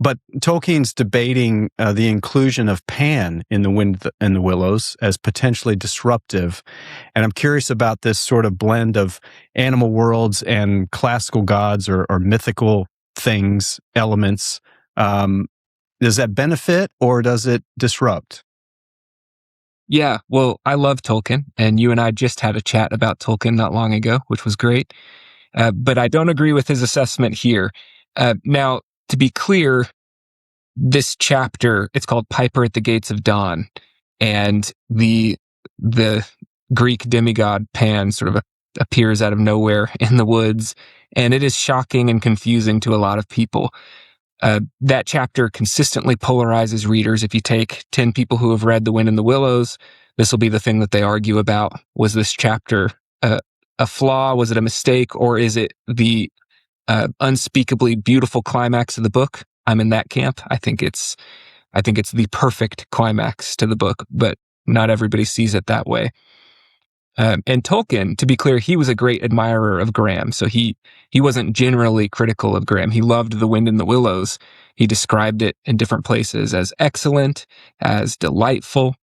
But Tolkien's debating the inclusion of Pan in The Wind and the Willows as potentially disruptive. And I'm curious about this sort of blend of animal worlds and classical gods or mythical things, elements. Does that benefit or does it disrupt? Yeah, well, I love Tolkien, and you and I just had a chat about Tolkien not long ago, which was great. But I don't agree with his assessment here. Now, to be clear, this chapter, it's called Piper at the Gates of Dawn, and the Greek demigod Pan sort of appears out of nowhere in the woods, and it is shocking and confusing to a lot of people. That chapter consistently polarizes readers. If you take 10 people who have read The Wind and the Willows, this will be the thing that they argue about. Was this chapter a flaw? Was it a mistake? Or is it the unspeakably beautiful climax of the book? I'm in that camp. I think it's the perfect climax to the book, but not everybody sees it that way. And Tolkien, to be clear, he was a great admirer of Grahame, so he wasn't generally critical of Grahame. He loved The Wind and the Willows. He described it in different places as excellent, as delightful,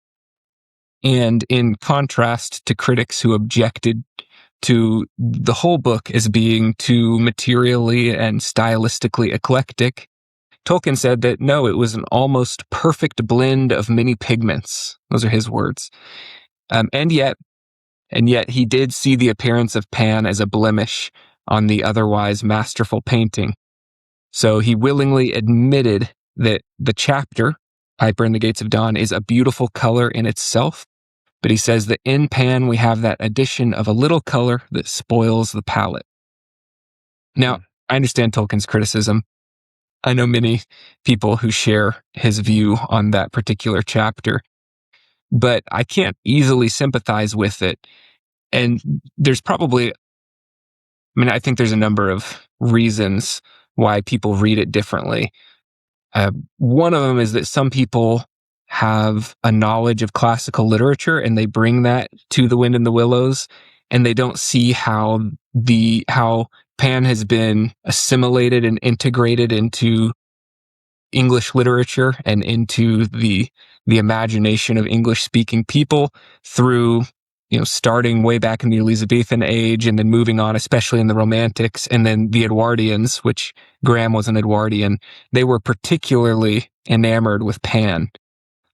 and in contrast to critics who objected to the whole book as being too materially and stylistically eclectic, Tolkien said that no, it was an almost perfect blend of many pigments. Those are his words. And yet he did see the appearance of Pan as a blemish on the otherwise masterful painting. So he willingly admitted that the chapter, Piper in the Gates of Dawn, is a beautiful color in itself, but he says that in Pan we have that addition of a little color that spoils the palette. Now, I understand Tolkien's criticism. I know many people who share his view on that particular chapter, but I can't easily sympathize with it. And there's probably, I think there's a number of reasons why people read it differently. One of them is that some people have a knowledge of classical literature and they bring that to The Wind and the Willows, and they don't see how Pan has been assimilated and integrated into English literature and into the imagination of English-speaking people through, starting way back in the Elizabethan age and then moving on, especially in the Romantics, and then the Edwardians, which Grahame was an Edwardian. They were particularly enamored with Pan.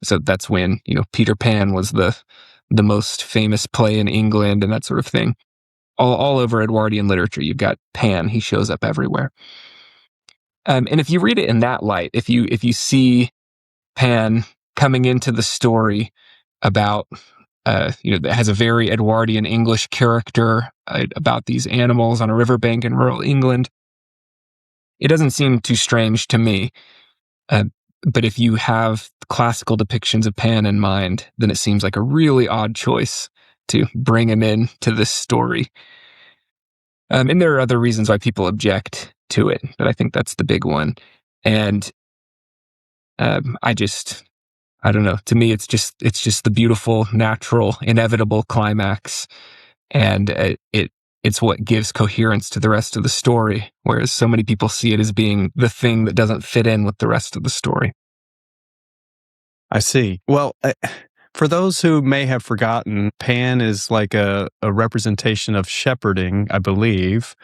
So that's when, Peter Pan was the most famous play in England and that sort of thing. All over Edwardian literature, you've got Pan. He shows up everywhere. And if you read it in that light, if you see Pan coming into the story about, that has a very Edwardian English character about these animals on a riverbank in rural England, it doesn't seem too strange to me. But if you have classical depictions of Pan in mind, then it seems like a really odd choice to bring him in to this story. And there are other reasons why people object to it, but I think that's the big one. And I don't know. To me, it's just the beautiful, natural, inevitable climax, and it's what gives coherence to the rest of the story. Whereas so many people see it as being the thing that doesn't fit in with the rest of the story. I see. Well, for those who may have forgotten, Pan is like a representation of shepherding, I believe.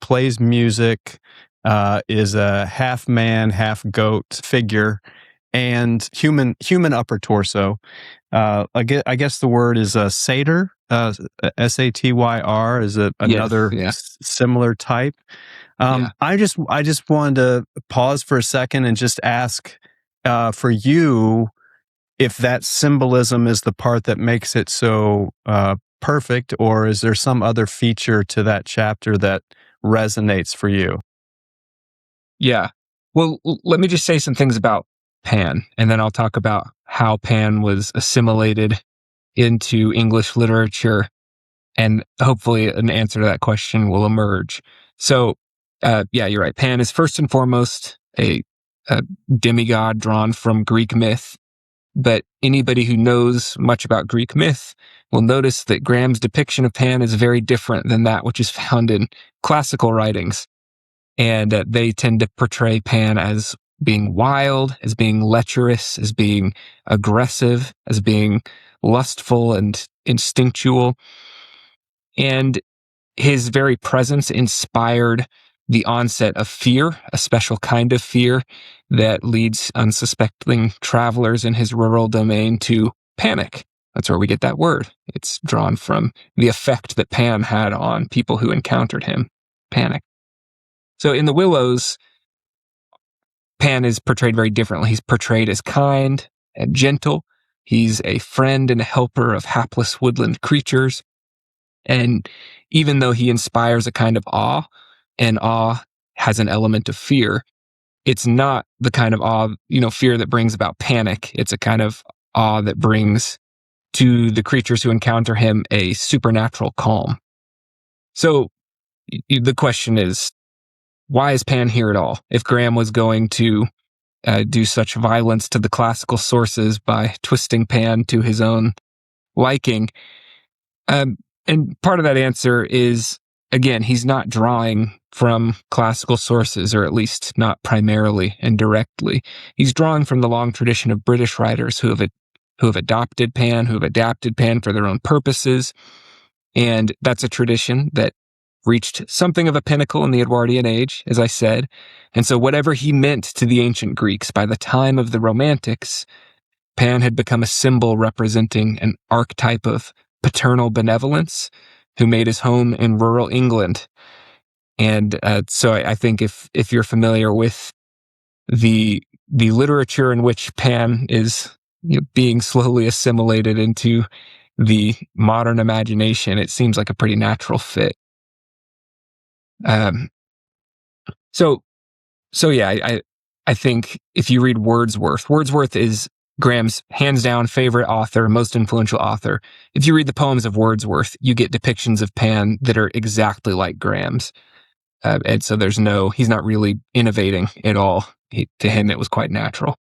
Plays music, is a half man, half goat figure, and human upper torso. I guess the word is a satyr. Satyr is another similar type. I just wanted to pause for a second and just ask for you if that symbolism is the part that makes it so perfect, or is there some other feature to that chapter that resonates for you? Yeah. Well, let me just say some things about Pan, and then I'll talk about how Pan was assimilated into English literature, and hopefully an answer to that question will emerge. So, you're right. Pan is first and foremost a demigod drawn from Greek myth, but anybody who knows much about Greek myth will notice that Grahame's depiction of Pan is very different than that which is found in classical writings. And they tend to portray Pan as being wild, as being lecherous, as being aggressive, as being lustful and instinctual. And his very presence inspired the onset of fear, a special kind of fear that leads unsuspecting travelers in his rural domain to panic. That's where we get that word. It's drawn from the effect that Pan had on people who encountered him, panic. So in the Willows, Pan is portrayed very differently. He's portrayed as kind and gentle. He's a friend and a helper of hapless woodland creatures. And even though he inspires a kind of awe, and awe has an element of fear, it's not the kind of awe, fear that brings about panic. It's a kind of awe that brings to the creatures who encounter him a supernatural calm. So the question is, why is Pan here at all? If Grahame was going to do such violence to the classical sources by twisting Pan to his own liking, and part of that answer is, again, he's not drawing from classical sources, or at least not primarily and directly. He's drawing from the long tradition of British writers who have adopted Pan, who have adapted Pan for their own purposes. And that's a tradition that reached something of a pinnacle in the Edwardian age, as I said. And so whatever he meant to the ancient Greeks, by the time of the Romantics, Pan had become a symbol representing an archetype of paternal benevolence who made his home in rural England. And so I think if you're familiar with the literature in which Pan is being slowly assimilated into the modern imagination, it seems like a pretty natural fit. So yeah, I think if you read Wordsworth is Grahame's hands down favorite author, most influential author. If you read the poems of Wordsworth, you get depictions of Pan that are exactly like Grahame's. And so he's not really innovating at all. To him, it was quite natural.